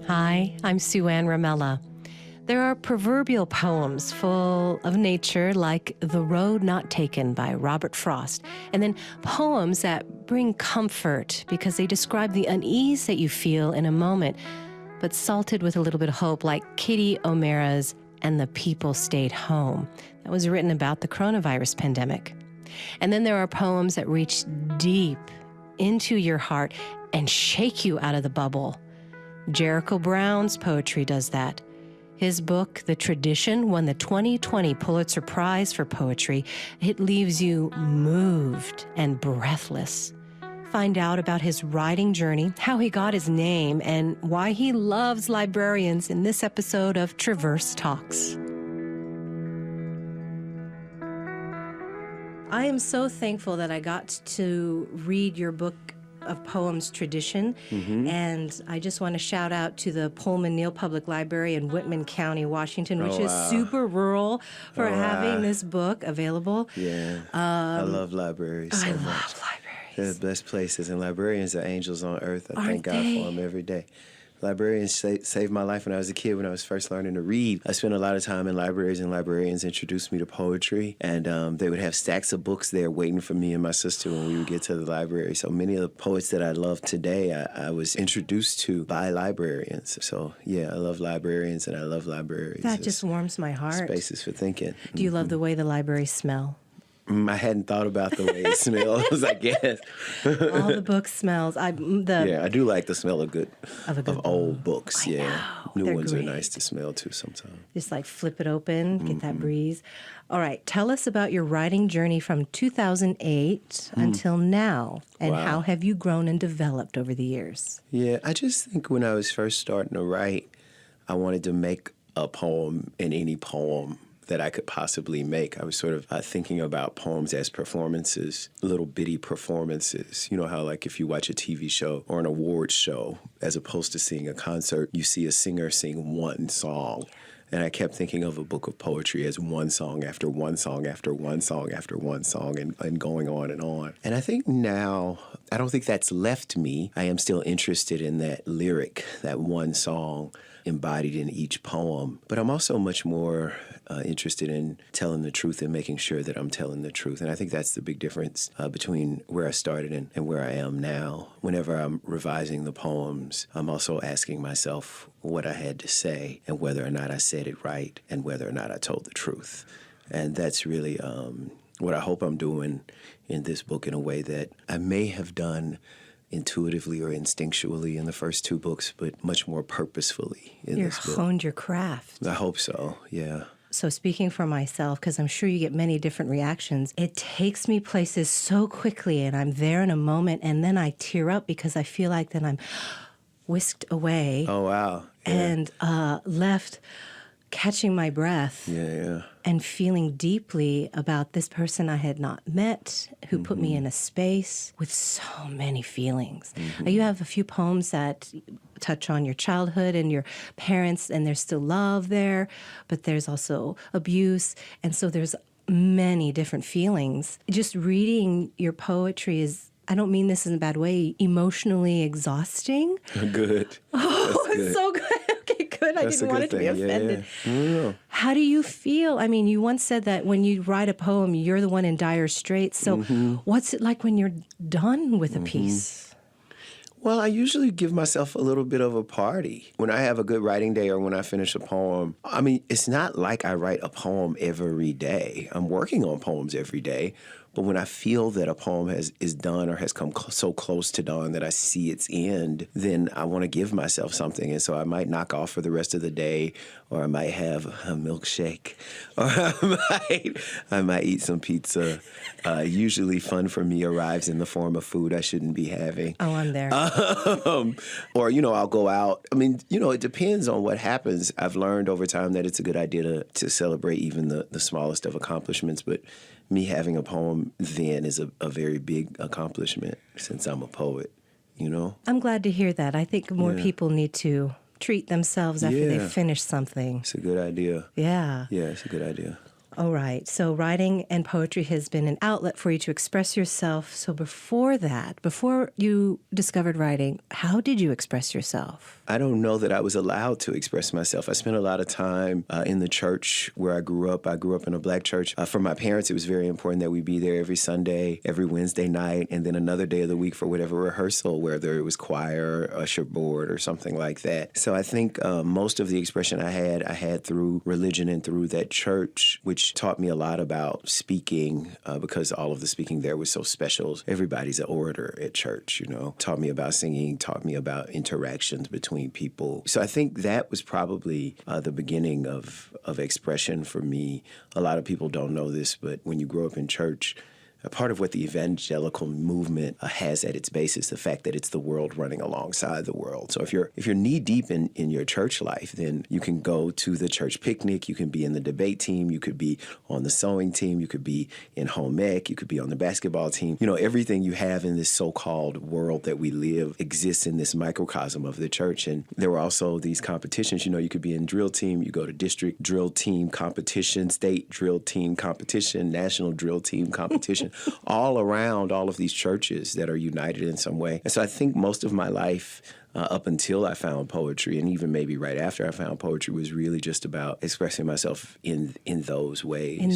Hi, I'm Sueann Ramella. There are proverbial poems full of nature like The Road Not Taken by Robert Frost, and then poems that bring comfort because they describe the unease that you feel in a moment, but salted with a little bit of hope, like Kitty O'Mara's And the People Stayed Home. That was written about the coronavirus pandemic. And then there are poems that reach deep into your heart and shake you out of the bubble. Jericho Brown's poetry does that. His book, The Tradition, won the 2020 Pulitzer Prize for Poetry. It leaves you moved and breathless. Find out about his writing journey, how he got his name, and why he loves librarians in this episode of Traverse Talks. I am so thankful that I got to read your book of poems, Tradition, and I just want to shout out to the Pullman Neal Public Library in Whitman County, Washington, which is super rural for having this book available. Yeah, I love libraries so much. I love libraries. They're the best places, and librarians are angels on earth. I thank God they? for them every day. Librarians saved my life when I was a kid, when I was first learning to read. I spent a lot of time in libraries, and librarians introduced me to poetry. And they would have stacks of books there waiting for me and my sister when we would get to the library. So many of the poets that I love today, I was introduced to by librarians. So, yeah, I love librarians, and I love libraries. That just warms my heart. Spaces for thinking. Do you love the way the libraries smell? I hadn't thought about the way it smells, I guess. All the book smells. I do like the smell of old books. New They're ones great. are nice to smell too sometimes. Just like flip it open, get that breeze. All right, tell us about your writing journey from 2008 until now, and how have you grown and developed over the years? Yeah, I just think when I was first starting to write, I wanted to make a poem in any poem that I could possibly make. I was sort of thinking about poems as performances, little bitty performances. You know how, like, if you watch a TV show or an awards show, as opposed to seeing a concert, you see a singer sing one song. And I kept thinking of a book of poetry as one song after one song after one song after one song, and going on and on. And I think now, I don't think that's left me. I am still interested in that lyric, that one song embodied in each poem. But I'm also much more interested in telling the truth and making sure that I'm telling the truth. And I think that's the big difference between where I started and where I am now. Whenever I'm revising the poems, I'm also asking myself what I had to say and whether or not I said it right and whether or not I told the truth. And that's really what I hope I'm doing in this book, in a way that I may have done intuitively or instinctually in the first two books, but much more purposefully in this book. You've honed your craft. I hope so, yeah. So speaking for myself, because I'm sure you get many different reactions, it takes me places so quickly, and I'm there in a moment, and then I tear up because I feel like then I'm whisked away. Oh, wow. Yeah. And left catching my breath. Yeah. And feeling deeply about this person I had not met, who put me in a space with so many feelings. You have a few poems that touch on your childhood and your parents, and there's still love there, but there's also abuse, and so there's many different feelings. Just reading your poetry is, I don't mean this in a bad way, emotionally exhausting. Good. Oh, That's good. it's so good. Okay, good. I didn't want it to be offended. Yeah. How do you feel? I mean, you once said that when you write a poem, you're the one in dire straits. So what's it like when you're done with a piece? Well, I usually give myself a little bit of a party when I have a good writing day or when I finish a poem. I mean, it's not like I write a poem every day. I'm working on poems every day. But when I feel that a poem is done or has come so close to done that I see its end, then I want to give myself something. And so I might knock off for the rest of the day, or I might have a milkshake, or I might eat some pizza. Usually fun for me arrives in the form of food I shouldn't be having. Oh, I'm there. Or, I'll go out. I mean, it depends on what happens. I've learned over time that it's a good idea to celebrate even the smallest of accomplishments, but me having a poem then is a very big accomplishment since I'm a poet, I'm glad to hear that. I think more people need to treat themselves after they finish something. It's a good idea. Yeah. Yeah, it's a good idea. All right. So writing and poetry has been an outlet for you to express yourself. So before that, before you discovered writing, how did you express yourself? I don't know that I was allowed to express myself. I spent a lot of time in the church where I grew up. I grew up in a black church. For my parents, it was very important that we be there every Sunday, every Wednesday night, and then another day of the week for whatever rehearsal, whether it was choir, usher board, or something like that. So I think most of the expression I had through religion and through that church, which taught me a lot about speaking because all of the speaking there was so special. Everybody's an orator at church, Taught me about singing, taught me about interactions between people. So I think that was probably the beginning of expression for me. A lot of people don't know this, but when you grow up in church, a part of what the evangelical movement has at its base is the fact that it's the world running alongside the world. So if you're knee deep in your church life, then you can go to the church picnic, you can be in the debate team, you could be on the sewing team, you could be in home ec, you could be on the basketball team. Everything you have in this so-called world that we live exists in this microcosm of the church. And there were also these competitions. You could be in drill team, you go to district drill team competition, state drill team competition, national drill team competition. All around all of these churches that are united in some way. And so I think most of my life up until I found poetry, and even maybe right after I found poetry, was really just about expressing myself in those ways. In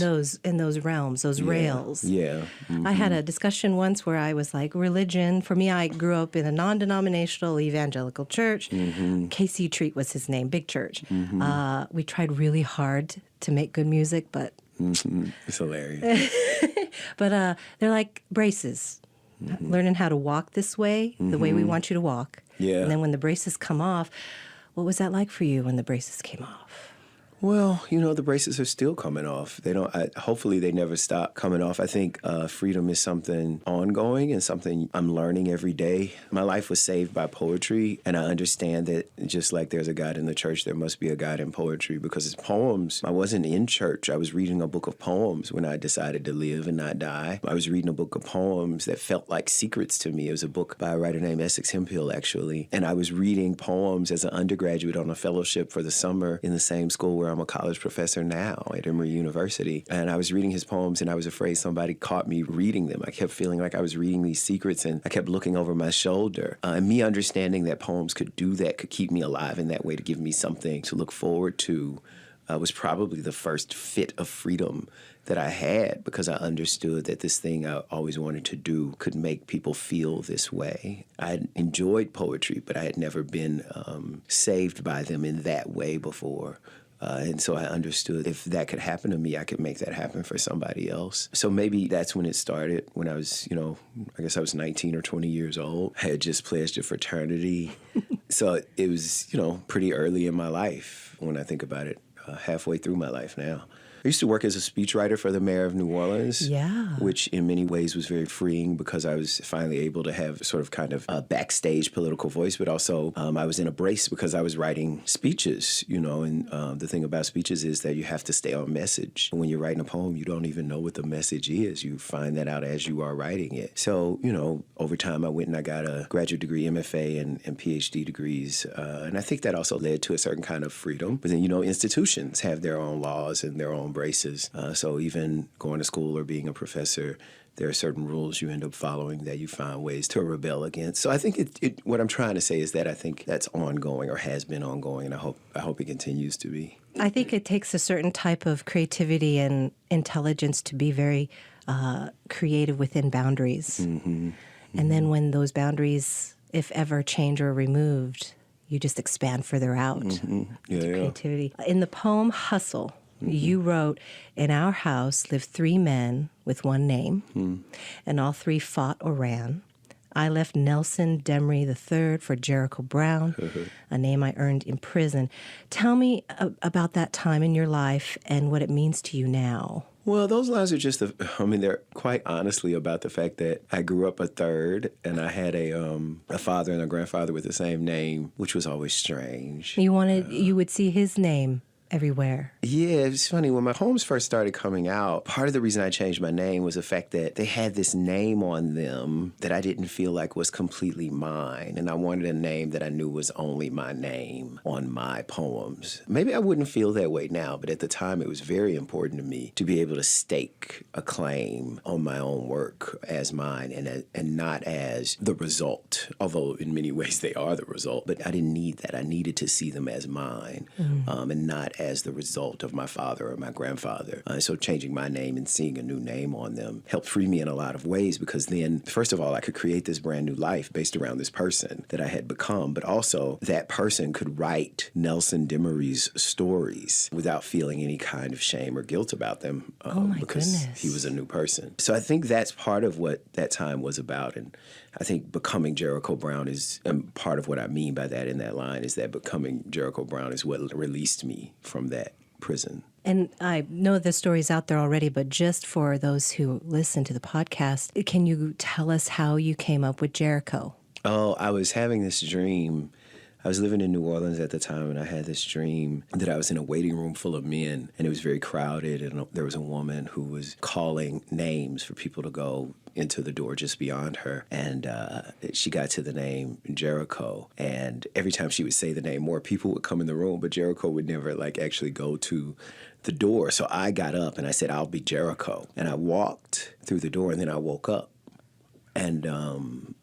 those realms, those rails. Yeah. Mm-hmm. I had a discussion once where I was like, religion, for me, I grew up in a non-denominational evangelical church. Mm-hmm. Casey Treat was his name, big church. Mm-hmm. We tried really hard to make good music, but... Mm-hmm. It's hilarious. But they're like braces, learning how to walk this way, the way we want you to walk. Yeah. And then when the braces come off, what was that like for you when the braces came off? Well, the braces are still coming off. They don't. Hopefully, they never stop coming off. I think freedom is something ongoing and something I'm learning every day. My life was saved by poetry, and I understand that just like there's a God in the church, there must be a God in poetry because it's poems. I wasn't in church. I was reading a book of poems when I decided to live and not die. I was reading a book of poems that felt like secrets to me. It was a book by a writer named Essex Hemphill, actually, and I was reading poems as an undergraduate on a fellowship for the summer in the same school where I'm a college professor now at Emory University. And I was reading his poems and I was afraid somebody caught me reading them. I kept feeling like I was reading these secrets and I kept looking over my shoulder. And me understanding that poems could do that, could keep me alive in that way, to give me something to look forward to, was probably the first fit of freedom that I had, because I understood that this thing I always wanted to do could make people feel this way. I had enjoyed poetry, but I had never been saved by them in that way before. And so I understood if that could happen to me, I could make that happen for somebody else. So maybe that's when it started, when I was, I guess I was 19 or 20 years old. I had just pledged a fraternity. So it was, pretty early in my life when I think about it, halfway through my life now. I used to work as a speechwriter for the mayor of New Orleans, which in many ways was very freeing because I was finally able to have sort of kind of a backstage political voice, but also I was in a brace because I was writing speeches, and the thing about speeches is that you have to stay on message. When you're writing a poem, you don't even know what the message is. You find that out as you are writing it. So, over time I went and I got a graduate degree, MFA, and PhD degrees, and I think that also led to a certain kind of freedom. But then, institutions have their own laws and their own braces. So even going to school or being a professor, there are certain rules you end up following that you find ways to rebel against. So I think what I'm trying to say is that I think that's ongoing or has been ongoing, and I hope it continues to be. I think it takes a certain type of creativity and intelligence to be very creative within boundaries. Mm-hmm. And then when those boundaries, if ever, change or removed, you just expand further out into creativity. In the poem Hustle, you wrote, "In our house lived 3 men with one name, and all 3 fought or ran. I left Nelson Demery III for Jericho Brown, a name I earned in prison." Tell me about that time in your life and what it means to you now. Well, those lines are just, they're quite honestly about the fact that I grew up a third and I had a father and a grandfather with the same name, which was always strange. You would see his name everywhere. Yeah, it's funny. When my poems first started coming out, part of the reason I changed my name was the fact that they had this name on them that I didn't feel like was completely mine. And I wanted a name that I knew was only my name on my poems. Maybe I wouldn't feel that way now, but at the time it was very important to me to be able to stake a claim on my own work as mine and not as the result, although in many ways they are the result. But I didn't need that. I needed to see them as mine and not as the result of my father or my grandfather. So changing my name and seeing a new name on them helped free me in a lot of ways, because then, first of all, I could create this brand new life based around this person that I had become, but also that person could write Nelson Demery's stories without feeling any kind of shame or guilt about them because he was a new person. So I think that's part of what that time was about. And I think becoming Jericho Brown is part of what I mean by that in that line, is that becoming Jericho Brown is what released me from that prison. And I know the story's out there already, but just for those who listen to the podcast, can you tell us how you came up with Jericho? Oh, I was having this dream. I was living in New Orleans at the time, and I had this dream that I was in a waiting room full of men, and it was very crowded, and there was a woman who was calling names for people to go into the door just beyond her, and she got to the name Jericho, and every time she would say the name, more people would come in the room, but Jericho would never, actually go to the door. So I got up, and I said, I'll be Jericho, and I walked through the door, and then I woke up. And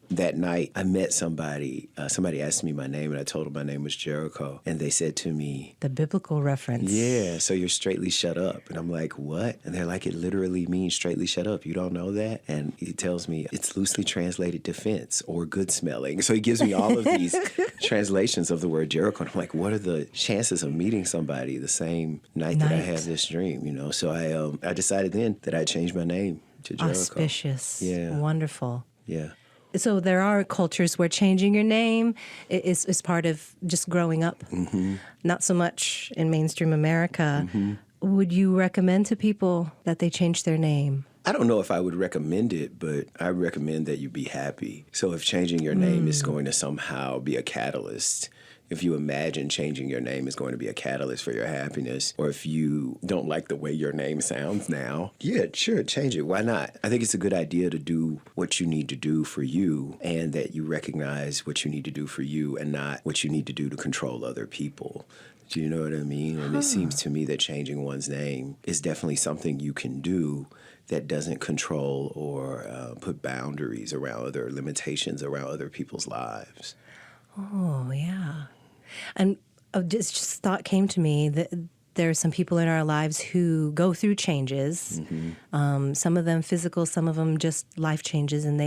that night, I met somebody. Somebody asked me my name, and I told them my name was Jericho. And they said to me, the biblical reference. Yeah, so you're straightly shut up. And I'm like, what? And they're like, it literally means straightly shut up. You don't know that? And he tells me it's loosely translated defense or good smelling. So he gives me all of these translations of the word Jericho. And I'm like, what are the chances of meeting somebody the same night that I have this dream? So I decided then that I'd change my name to Jericho. Auspicious. Yeah. Wonderful. Yeah. So there are cultures where changing your name is part of just growing up. Mm-hmm. Not so much in mainstream America. Mm-hmm. Would you recommend to people that they change their name? I don't know if I would recommend it, but I recommend that you be happy. So if changing your name is going to somehow be a catalyst, if you imagine changing your name is going to be a catalyst for your happiness, or if you don't like the way your name sounds now, yeah, sure, change it. Why not? I think it's a good idea to do what you need to do for you, and that you recognize what you need to do for you and not what you need to do to control other people. Do you know what I mean? And it seems to me that changing one's name is definitely something you can do that doesn't control or put boundaries around other limitations around other people's lives. Oh, yeah. And just thought came to me that there are some people in our lives who go through changes, some of them physical, some of them just life changes, and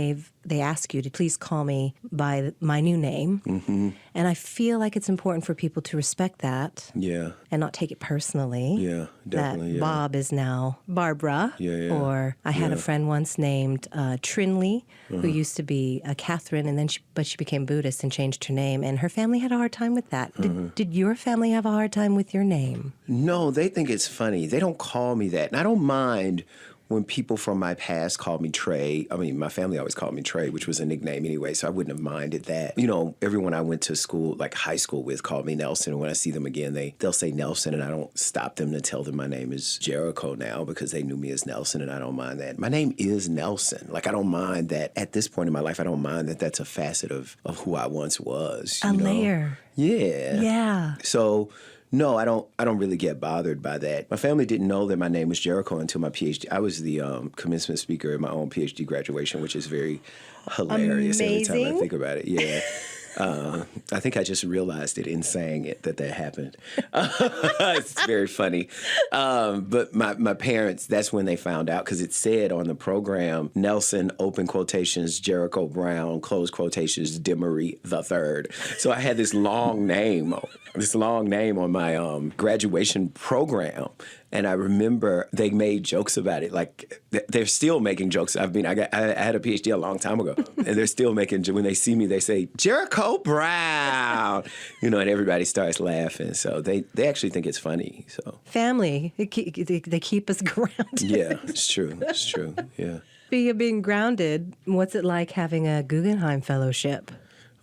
they ask you to please call me by my new name. Mm-hmm. And I feel like it's important for people to respect that. Yeah. And not take it personally. Yeah, definitely. That Bob is now Barbara. Yeah. Or I had a friend once named Trinley, who used to be Catherine, and then she became Buddhist and changed her name. And her family had a hard time with that. Did your family have a hard time with your name? No, they think it's funny. They don't call me that. And I don't mind when people from my past called me Trey. I mean, my family always called me Trey, which was a nickname anyway, so I wouldn't have minded that. Everyone I went to school, high school with, called me Nelson. And when I see them again, they'll say Nelson, and I don't stop them to tell them my name is Jericho now, because they knew me as Nelson, and I don't mind that. My name is Nelson. I don't mind that. At this point in my life, I don't mind that that's a facet of who I once was. A layer. Yeah. Yeah. So no, I don't really get bothered by that. My family didn't know that my name was Jericho until my PhD. I was the commencement speaker at my own PhD graduation, which is very hilarious. Amazing. Every time I think about it. Yeah. I think I just realized it in saying it that happened. It's very funny. But my parents, that's when they found out, because it said on the program, Nelson, open quotations, Jericho Brown, close quotations, Demery the Third. So I had this long name on my graduation program. And I remember they made jokes about it. They're still making jokes. I had a PhD a long time ago, and they're still making, when they see me, they say, Jericho Brown, and everybody starts laughing. So they actually think it's funny. So family, they keep us grounded. Yeah, it's true. It's true. Yeah. Speaking of being grounded, what's it like having a Guggenheim Fellowship?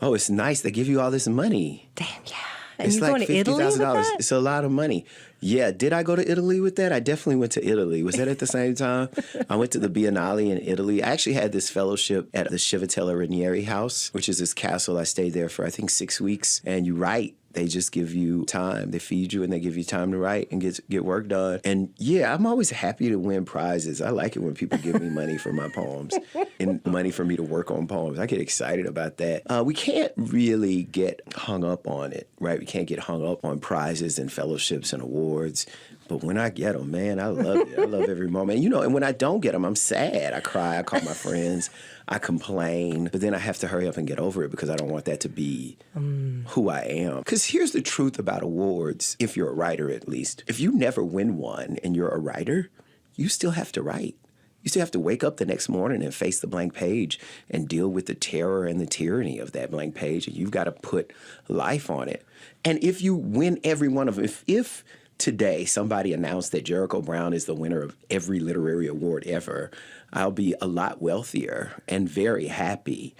Oh, it's nice. They give you all this money. Damn, yeah. And It's you like going to Italy with $50,000. that? It's a lot of money. Yeah. Did I go to Italy with that? I definitely went to Italy. Was that at the same time? I went to the Biennale in Italy. I actually had this fellowship at the Civitella Ranieri House, which is this castle. I stayed there for, I think, 6 weeks. And you write. They just give you time. They feed you and they give you time to write and get work done. And yeah, I'm always happy to win prizes. I like it when people give me money for my poems and money for me to work on poems. I get excited about that. We can't really get hung up on it, right? We can't get hung up on prizes and fellowships and awards. But when I get them, man, I love it. I love every moment. You know, and when I don't get them, I'm sad. I cry. I call my friends. I complain. But then I have to hurry up and get over it because I don't want that to be who I am. Because here's the truth about awards, if you're a writer at least. If you never win one and you're a writer, you still have to write. You still have to wake up the next morning and face the blank page and deal with the terror and the tyranny of that blank page. And you've got to put life on it. And if you win every one of them, if today somebody announced that Jericho Brown is the winner of every literary award ever, I'll be a lot wealthier and very happy.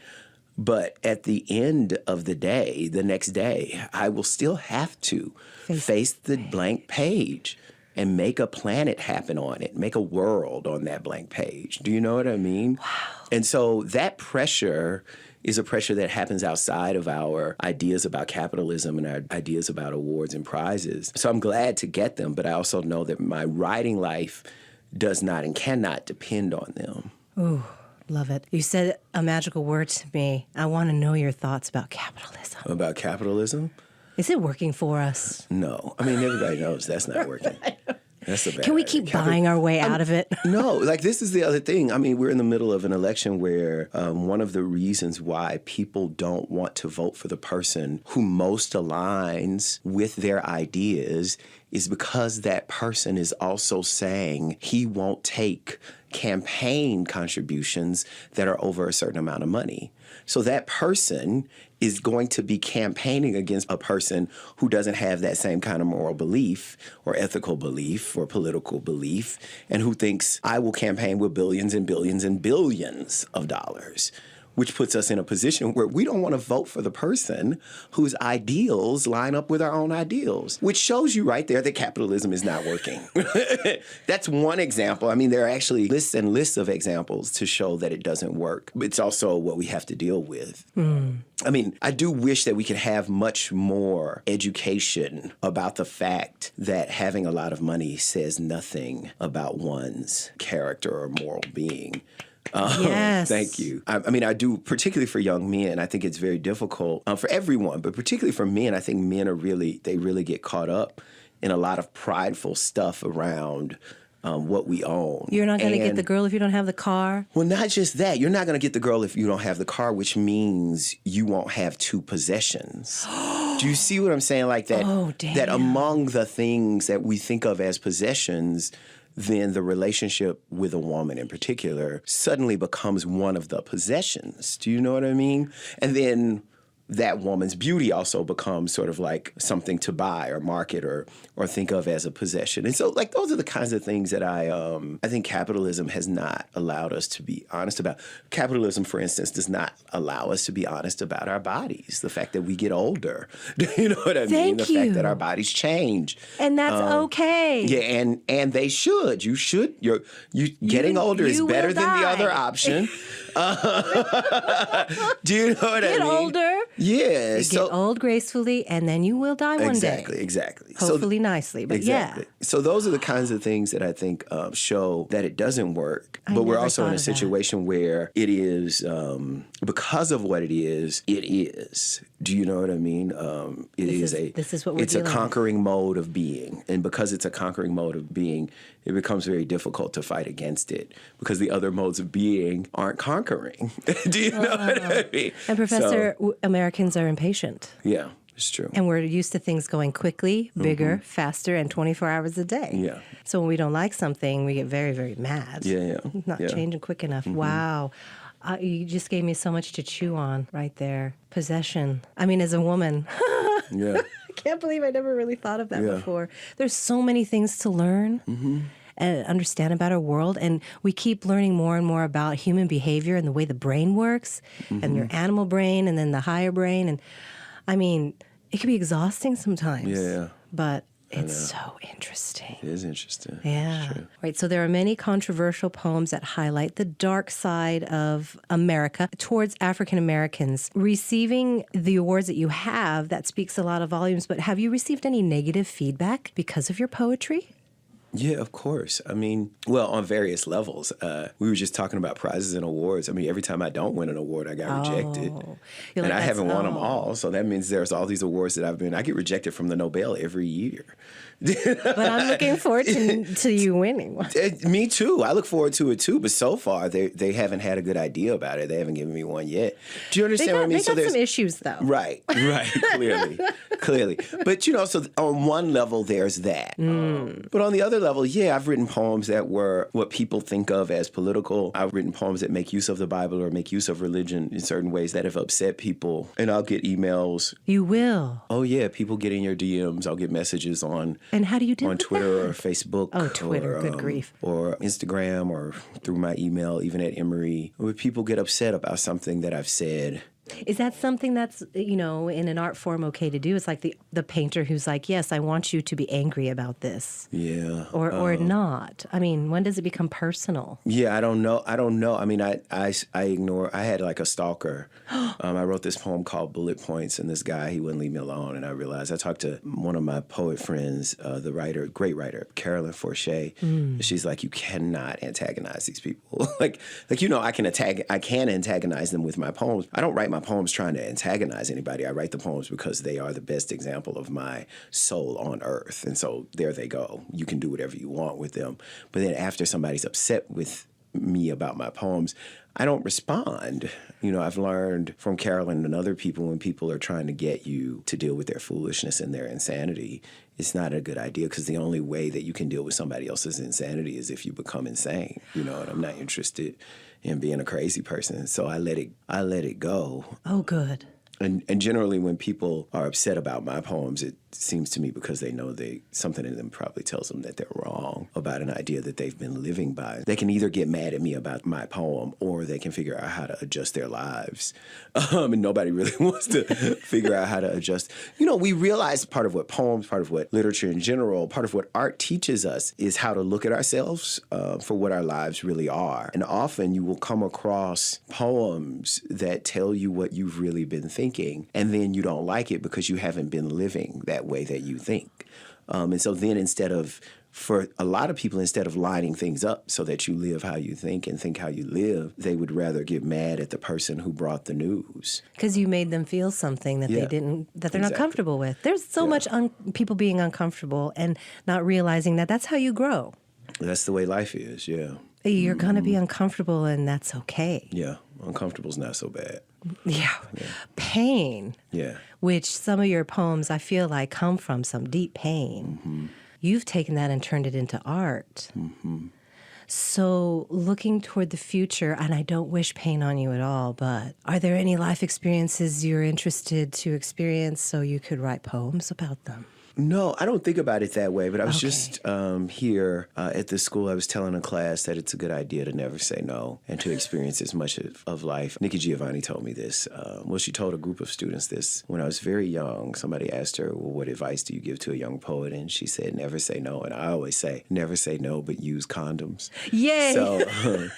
But at the end of the day, the next day, I will still have to face the blank page and make a planet happen on it, make a world on that blank page. Do you know what I mean? Wow. And so that pressure is a pressure that happens outside of our ideas about capitalism and our ideas about awards and prizes. So I'm glad to get them, but I also know that my writing life does not and cannot depend on them. Ooh, love it. You said a magical word to me. I want to know your thoughts about capitalism. About capitalism? Is it working for us? No. I mean, everybody knows that's not working. That's a bad Can we keep buying our way out of it? No, like this is the other thing. I mean, we're in the middle of an election where one of the reasons why people don't want to vote for the person who most aligns with their ideas is because that person is also saying he won't take campaign contributions that are over a certain amount of money. So that person is going to be campaigning against a person who doesn't have that same kind of moral belief or ethical belief or political belief and who thinks, I will campaign with billions and billions and billions of dollars, which puts us in a position where we don't want to vote for the person whose ideals line up with our own ideals, which shows you right there that capitalism is not working. That's one example. I mean, there are actually lists and lists of examples to show that it doesn't work. It's also what we have to deal with. I mean, I do wish that we could have much more education about the fact that having a lot of money says nothing about one's character or moral being. Yes. Thank you. I mean, I do, particularly for young men, I think it's very difficult for everyone, but particularly for men, I think men they really get caught up in a lot of prideful stuff around what we own. You're not going to get the girl if you don't have the car? Well, not just that. You're not going to get the girl if you don't have the car, which means you won't have two possessions. Do you see what I'm saying? Like that, Oh, damn. that among the things that we think of as possessions, then the relationship with a woman in particular suddenly becomes one of the possessions. Do you know what I mean? And then that woman's beauty also becomes sort of like something to buy or market or think of as a possession. And so, like, those are the kinds of things that I think capitalism has not allowed us to be honest about. Capitalism, for instance, does not allow us to be honest about our bodies. The fact that we get older. You know what I mean? The fact that our bodies change. And that's okay. Yeah, and they should. You should. You getting older is better than the other option. Do you know what I mean? Get older. Yeah. You get old gracefully, and then you will die one day. Exactly. Hopefully nicely, but exactly. yeah. So those are the kinds of things that I think show that it doesn't work. But we're also in a situation where it is, because of what it is, it is. Do you know what I mean? This is what we're dealing with. Conquering mode of being. And because it's a conquering mode of being, it becomes very difficult to fight against it because the other modes of being aren't conquering. Do you know what I mean? And Professor, Americans are impatient. Yeah, it's true. And we're used to things going quickly, bigger, faster, and 24 hours a day. Yeah. So when we don't like something, we get very, very mad. Yeah. Not changing quick enough. Wow. You just gave me so much to chew on right there. Possession. I mean, as a woman. Yeah. I can't believe I never really thought of that before. There's so many things to learn and understand about our world. And we keep learning more and more about human behavior and the way the brain works and your animal brain and then the higher brain. And I mean, It can be exhausting sometimes. Yeah. But it's so interesting. It is interesting. Yeah. Sure. Right. So there are many controversial poems that highlight the dark side of America towards African Americans. Receiving the awards that you have, that speaks a lot of volumes, but have you received any negative feedback because of your poetry? Yeah, of course. I mean, well, on various levels. We were just talking about prizes and awards. I mean, every time I don't win an award, I got rejected. You're And like, I haven't won them oh. all. So that means there's all these awards that I get rejected from the Nobel every year. But I'm looking forward to you winning one. Me too. I look forward to it too. But so far, they haven't had a good idea about it. They haven't given me one yet. Do you understand what I mean? They got some issues, though. Right, clearly. But, so on one level, there's that. But on the other level, yeah, I've written poems that were what people think of as political. I've written poems that make use of the Bible or make use of religion in certain ways that have upset people. And I'll get emails. You will? Oh, yeah, people get in your DMs. I'll get messages on And how do you deal on with Twitter that? or Facebook. Oh, Twitter, or, good grief. Or Instagram or through my email, even at Emory, where people get upset about something that I've said. Is that something that's, in an art form okay to do? It's like the painter who's like, yes, I want you to be angry about this. Yeah. Or not. I mean, when does it become personal? Yeah, I don't know. I mean, I ignore. I had like a stalker. I wrote this poem called Bullet Points, and this guy, he wouldn't leave me alone. And I realized, I talked to one of my poet friends, the writer, great writer, Carolyn Forche. She's like, you cannot antagonize these people. I can antagonize them with my poems. I don't write my poems trying to antagonize anybody. I write the poems because they are the best example of my soul on earth. And so there they go. You can do whatever you want with them. But then after somebody's upset with me about my poems, I don't respond. I've learned from Carolyn and other people, when people are trying to get you to deal with their foolishness and their insanity, it's not a good idea, because the only way that you can deal with somebody else's insanity is if you become insane, and I'm not interested in being a crazy person. So I let it go. Oh, good. And generally when people are upset about my poems, it seems to me because they know something in them probably tells them that they're wrong about an idea that they've been living by. They can either get mad at me about my poem, or they can figure out how to adjust their lives. And nobody really wants to figure out how to adjust. We realize part of what poems, part of what literature in general, part of what art teaches us is how to look at ourselves for what our lives really are. And often you will come across poems that tell you what you've really been thinking, and then you don't like it because you haven't been living that way that you think. And so then for a lot of people, instead of lining things up so that you live how you think and think how you live, they would rather get mad at the person who brought the news. Because you made them feel something that they're not comfortable with. There's so much people being uncomfortable and not realizing that that's how you grow. That's the way life is, yeah. You're going to be uncomfortable, and that's okay. Yeah, uncomfortable's not so bad. Yeah. Pain. Yeah. Which some of your poems, I feel like, come from some deep pain. You've taken that and turned it into art. So looking toward the future, and I don't wish pain on you at all, but are there any life experiences you're interested to experience so you could write poems about them? No, I don't think about it that way, but I was just here at the school. I was telling a class that it's a good idea to never say no and to experience as much of life. Nikki Giovanni told me this. She told a group of students this when I was very young. Somebody asked her, well, what advice do you give to a young poet? And she said, never say no. And I always say, never say no, but use condoms. Yay!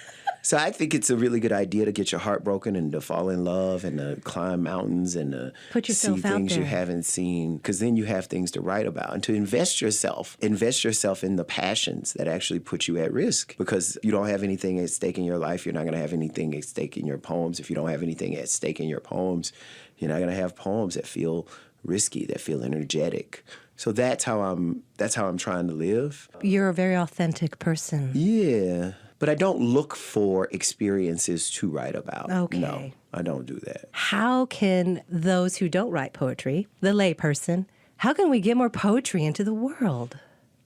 So I think it's a really good idea to get your heart broken and to fall in love and to climb mountains and to see things you haven't seen, because then you have things to write about, and to invest yourself in the passions that actually put you at risk, because you don't have anything at stake in your life. You're not going to have anything at stake in your poems. If you don't have anything at stake in your poems, you're not going to have poems that feel risky, that feel energetic. So that's how I'm trying to live. You're a very authentic person. Yeah. But I don't look for experiences to write about. Okay. No, I don't do that. How can those who don't write poetry, the layperson, how can we get more poetry into the world?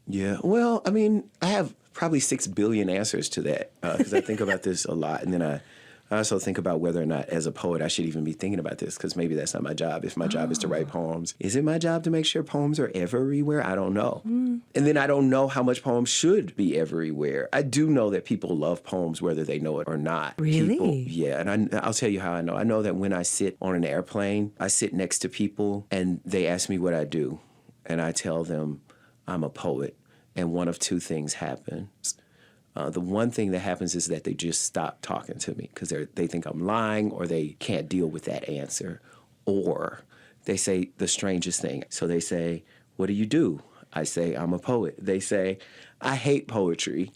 Yeah, well, I mean, I have probably 6 billion answers to that, because I think about this a lot, and then I I also think about whether or not, as a poet, I should even be thinking about this, because maybe that's not my job. If my job is to write poems, is it my job to make sure poems are everywhere? I don't know. And then I don't know how much poems should be everywhere. I do know that people love poems whether they know it or not. Really? People, yeah, and I'll tell you how I know. I know that when I sit on an airplane, I sit next to people, and they ask me what I do. And I tell them I'm a poet. And one of two things happens. The one thing that happens is that they just stop talking to me because they think I'm lying, or they can't deal with that answer. Or they say the strangest thing. So they say, "What do you do?" I say, "I'm a poet." They say, "I hate poetry,"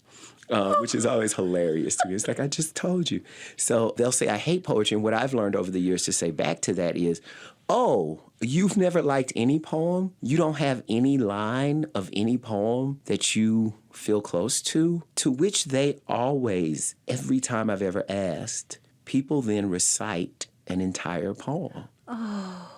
which is always hilarious to me. It's like, I just told you. So they'll say, "I hate poetry." And what I've learned over the years to say back to that is, "Oh, you've never liked any poem? You don't have any line of any poem that you feel close to?" To which they always, every time I've ever asked, people then recite an entire poem.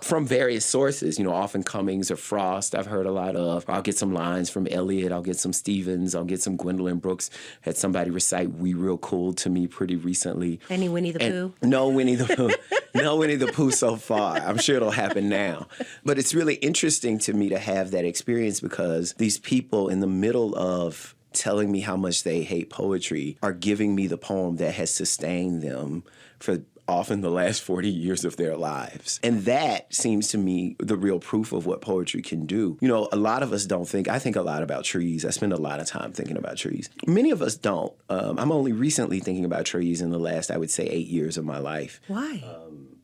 From various sources, often Cummings or Frost, I've heard a lot of. I'll get some lines from Eliot, I'll get some Stevens, I'll get some Gwendolyn Brooks. Had somebody recite "We Real Cool" to me pretty recently. Any Winnie the Pooh? No Winnie the Pooh. No Winnie the Pooh so far. I'm sure it'll happen now. But it's really interesting to me to have that experience, because these people in the middle of telling me how much they hate poetry are giving me the poem that has sustained them for often the last 40 years of their lives. And that seems to me the real proof of what poetry can do. A lot of us don't think. I think a lot about trees. I spend a lot of time thinking about trees. Many of us don't. I'm only recently thinking about trees in the last, I would say, 8 years of my life. Why?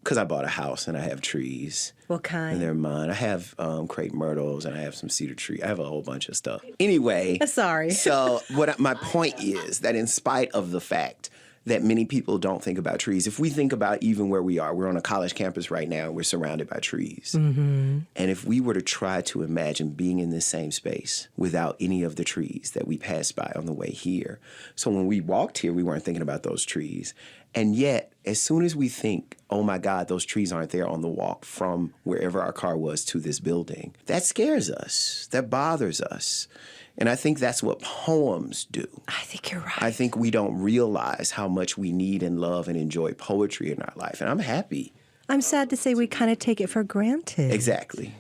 Because I bought a house and I have trees. What kind? And they're mine. I have crepe myrtles and I have some cedar tree. I have a whole bunch of stuff. Anyway. Sorry. So my point is that in spite of the fact that many people don't think about trees, if we think about even where we are, we're on a college campus right now and we're surrounded by trees. Mm-hmm. And if we were to try to imagine being in this same space without any of the trees that we passed by on the way here. So when we walked here, we weren't thinking about those trees. And yet, as soon as we think, oh my God, those trees aren't there on the walk from wherever our car was to this building, that scares us. That bothers us. And I think that's what poems do. I think you're right. I think we don't realize how much we need and love and enjoy poetry in our life. And I'm happy. I'm sad to say we kind of take it for granted. Exactly.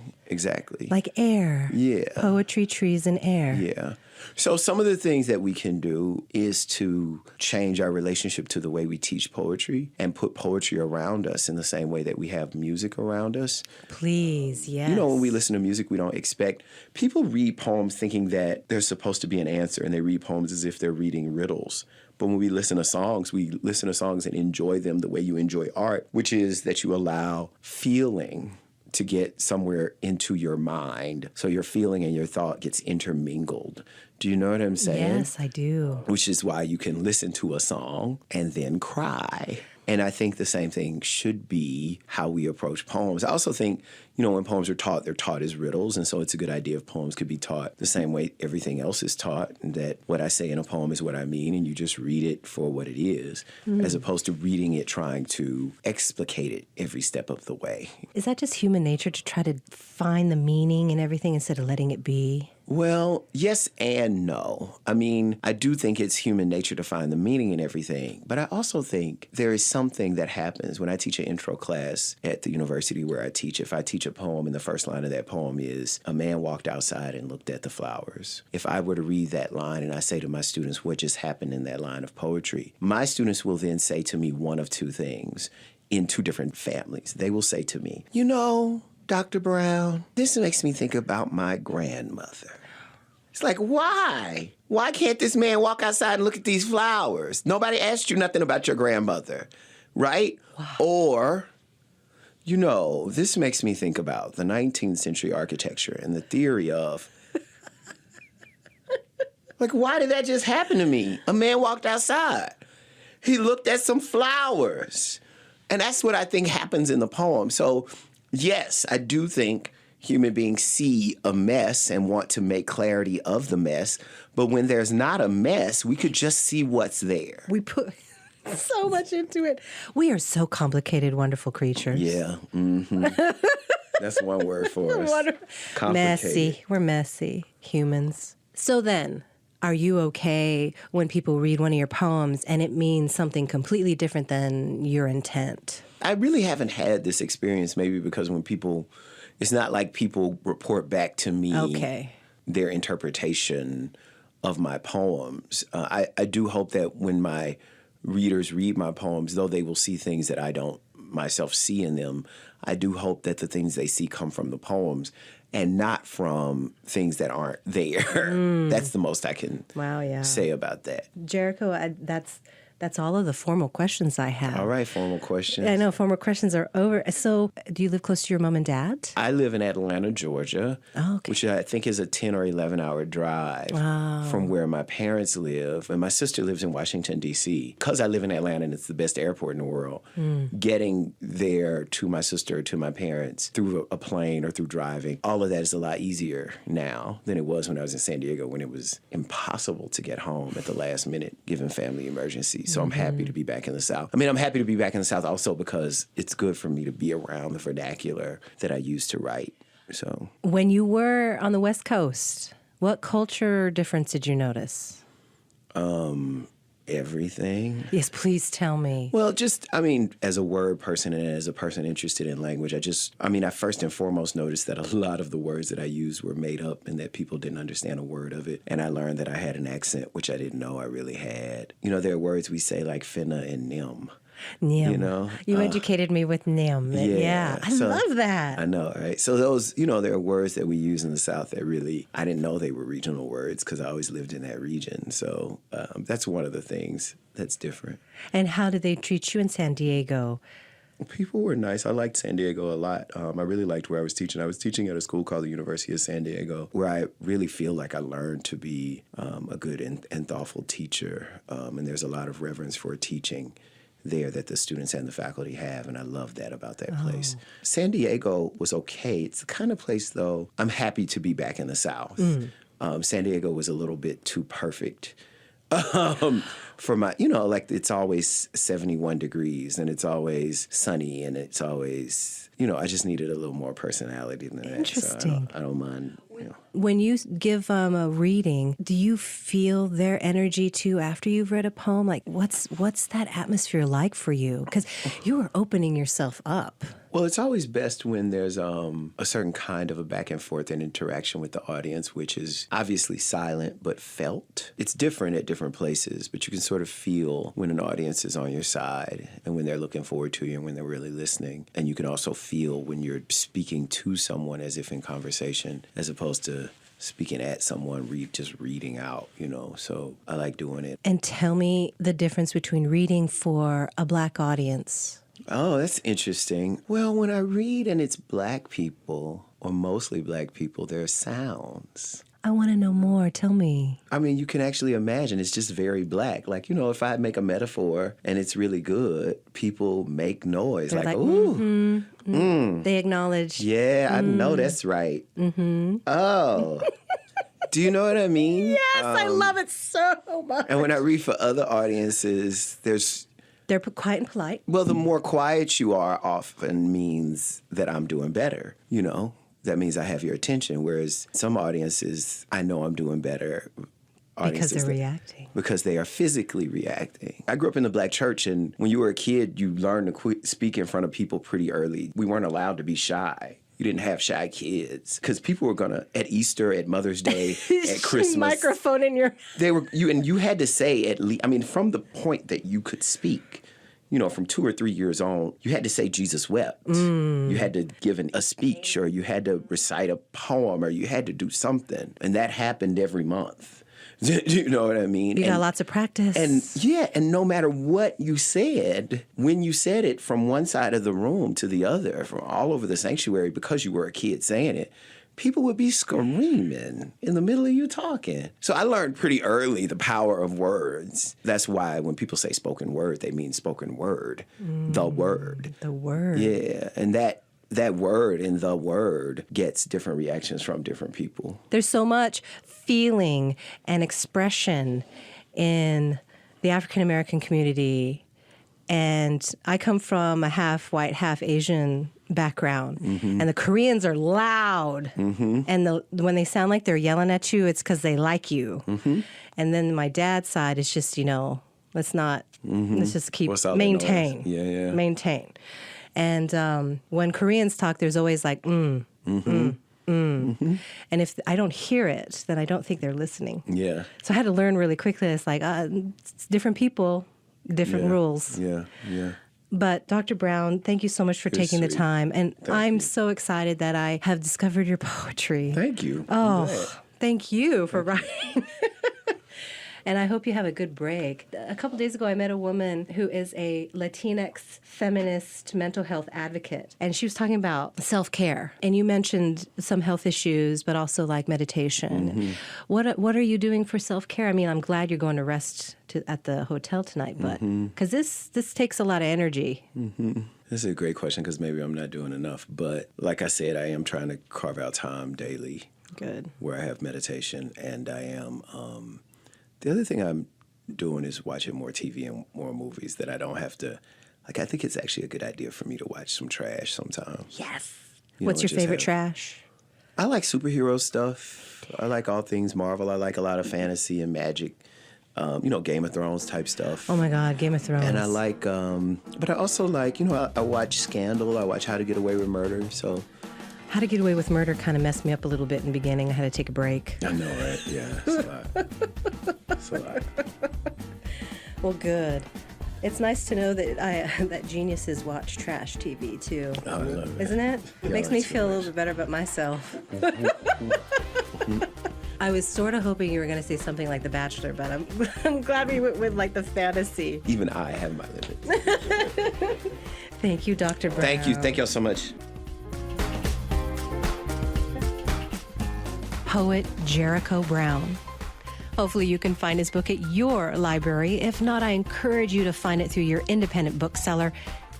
Like air. Yeah. Poetry, trees, and air. Yeah. So some of the things that we can do is to change our relationship to the way we teach poetry and put poetry around us in the same way that we have music around us. Please, yes. When we listen to music, we don't expect. People read poems thinking that there's supposed to be an answer, and they read poems as if they're reading riddles. But when we listen to songs and enjoy them the way you enjoy art, which is that you allow feeling to get somewhere into your mind. So your feeling and your thought gets intermingled. Do you know what I'm saying? Yes, I do. Which is why you can listen to a song and then cry. And I think the same thing should be how we approach poems. I also think, when poems are taught, they're taught as riddles. And so it's a good idea if poems could be taught the same way everything else is taught, and that what I say in a poem is what I mean, and you just read it for what it is, as opposed to reading it trying to explicate it every step of the way. Is that just human nature to try to find the meaning in everything instead of letting it be? Well, yes and no. I mean, I do think it's human nature to find the meaning in everything, but I also think there is something that happens when I teach an intro class at the university where I teach. If I teach a poem and the first line of that poem is, "A man walked outside and looked at the flowers." If I were to read that line and I say to my students, what just happened in that line of poetry? My students will then say to me one of two things in two different families. They will say to me, Dr. Brown, this makes me think about my grandmother. It's like, why? Why can't this man walk outside and look at these flowers? Nobody asked you nothing about your grandmother, right? Wow. Or, this makes me think about the 19th century architecture and the theory of, like, why did that just happen to me? A man walked outside. He looked at some flowers. And that's what I think happens in the poem. So, yes, I do think human beings see a mess and want to make clarity of the mess. But when there's not a mess, we could just see what's there. We put so much into it. We are so complicated, wonderful creatures. Yeah. Mm-hmm. That's one word for us. Complicated. Messy. We're messy humans. So then, are you okay when people read one of your poems and it means something completely different than your intent? I really haven't had this experience, maybe because when people, it's not like people report back to me their interpretation of my poems. I do hope that when my readers read my poems, though they will see things that I don't myself see in them, I do hope that the things they see come from the poems and not from things that aren't there. That's the most I can say about that. Jericho, that's all of the formal questions I have. All right, formal questions. I know, formal questions are over. So do you live close to your mom and dad? I live in Atlanta, Georgia, which I think is a 10 or 11-hour drive from where my parents live. And my sister lives in Washington, D.C. Because I live in Atlanta and it's the best airport in the world, getting there to my sister or to my parents through a plane or through driving, all of that is a lot easier now than it was when I was in San Diego, when it was impossible to get home at the last minute given family emergencies. So I'm happy to be back in the South. I mean, I'm happy to be back in the South also because it's good for me to be around the vernacular that I used to write. So when you were on the West Coast, what culture difference did you notice? Everything. Yes, please tell me. Well, as a word person and as a person interested in language, I first and foremost noticed that a lot of the words that I used were made up and that people didn't understand a word of it. And I learned that I had an accent, which I didn't know I really had. You know, there are words we say like finna and nim. Nim. You know? You educated me with nim. Yeah. I love that. I know, right? So those, there are words that we use in the South that really, I didn't know they were regional words because I always lived in that region. So that's one of the things that's different. And how did they treat you in San Diego? People were nice. I liked San Diego a lot. I really liked where I was teaching. I was teaching at a school called the University of San Diego, where I really feel like I learned to be a good and thoughtful teacher. And there's a lot of reverence for teaching there that the students and the faculty have, and I love that about that place. San Diego was okay. It's the kind of place, though, I'm happy to be back in the South. San Diego was a little bit too perfect for my, it's always 71 degrees, and it's always sunny, and it's always, I just needed a little more personality than that. Interesting. So I don't mind. When you give a reading, do you feel their energy too after you've read a poem? Like, what's that atmosphere like for you? Because you are opening yourself up. Well, it's always best when there's a certain kind of a back and forth and interaction with the audience, which is obviously silent but felt. It's different at different places, but you can sort of feel when an audience is on your side and when they're looking forward to you and when they're really listening. And you can also feel when you're speaking to someone as if in conversation, as opposed to speaking at someone, just reading out, So I like doing it. And tell me the difference between reading for a Black audience. Oh, that's interesting. Well, when I read and it's Black people, or mostly Black people, there are sounds. I want to know more. Tell me. I mean, you can actually imagine it's just very Black. Like, if I make a metaphor and it's really good, people make noise. They're like ooh. They acknowledge. Yeah, I know that's right. Oh. Do you know what I mean? Yes, I love it so much. And when I read for other audiences, they're quiet and polite. Well, the more quiet you are often means that I'm doing better, That means I have your attention, whereas some audiences, I know I'm doing better. Because they're reacting. Because they are physically reacting. I grew up in the Black church, and when you were a kid, you learned to speak in front of people pretty early. We weren't allowed to be shy. You didn't have shy kids because people were at Easter, at Mother's Day, at Christmas. Microphone in your. You had to say at least. I mean, from the point that you could speak, from 2 or 3 years on, you had to say Jesus wept. You had to give a speech, or you had to recite a poem, or you had to do something, and that happened every month. Do you know what I mean? You got lots of practice. And no matter what you said, when you said it from one side of the room to the other, from all over the sanctuary, because you were a kid saying it, people would be screaming in the middle of you talking. So I learned pretty early the power of words. That's why when people say spoken word, they mean spoken word, the word. The word. Yeah, and that word in the word gets different reactions from different people. There's so much feeling and expression in the African American community. And I come from a half white, half Asian background. And the Koreans are loud. And when they sound like they're yelling at you, it's because they like you. And then my dad's side is just, let's just keep, What's all that maintain. noise? Yeah. Maintain. And when Koreans talk, there's always like, And if I don't hear it, then I don't think they're listening. Yeah. So I had to learn really quickly. It's like, it's different people, different rules. Yeah. But Dr. Brown, thank you so much for taking the time. And I'm so excited that I have discovered your poetry. Thank you. Oh, thank you for writing. And I hope you have a good break. A couple days ago, I met a woman who is a Latinx feminist mental health advocate, and she was talking about self-care. And you mentioned some health issues, but also like meditation. What are you doing for self-care? I mean, I'm glad you're going to rest at the hotel tonight, but because this takes a lot of energy. This is a great question because maybe I'm not doing enough. But like I said, I am trying to carve out time daily. Good. Where I have meditation, and I am. The other thing I'm doing is watching more TV and more movies that I don't have to. Like, I think it's actually a good idea for me to watch some trash sometimes. Yes. What's your favorite trash? I like superhero stuff. I like all things Marvel. I like a lot of fantasy and magic. Game of Thrones type stuff. Oh my God, Game of Thrones. And I like, but I also like, I watch Scandal. I watch How to Get Away with Murder. So. How to Get Away with Murder kind of messed me up a little bit in the beginning. I had to take a break. I know, right? Yeah, it's a lot. It's a lot. Well, good. It's nice to know that that geniuses watch trash TV too. Oh, I love it. Isn't it? It makes me feel a little bit better about myself. I was sort of hoping you were going to say something like The Bachelor, but I'm glad we went with like the fantasy. Even I have my limits. Thank you, Dr. Brown. Thank you. Thank y'all so much. Poet Jericho Brown. Hopefully you can find his book at your library. If not, I encourage you to find it through your independent bookseller.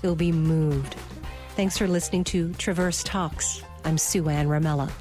You'll be moved. Thanks for listening to Traverse Talks. I'm Sueann Ramella.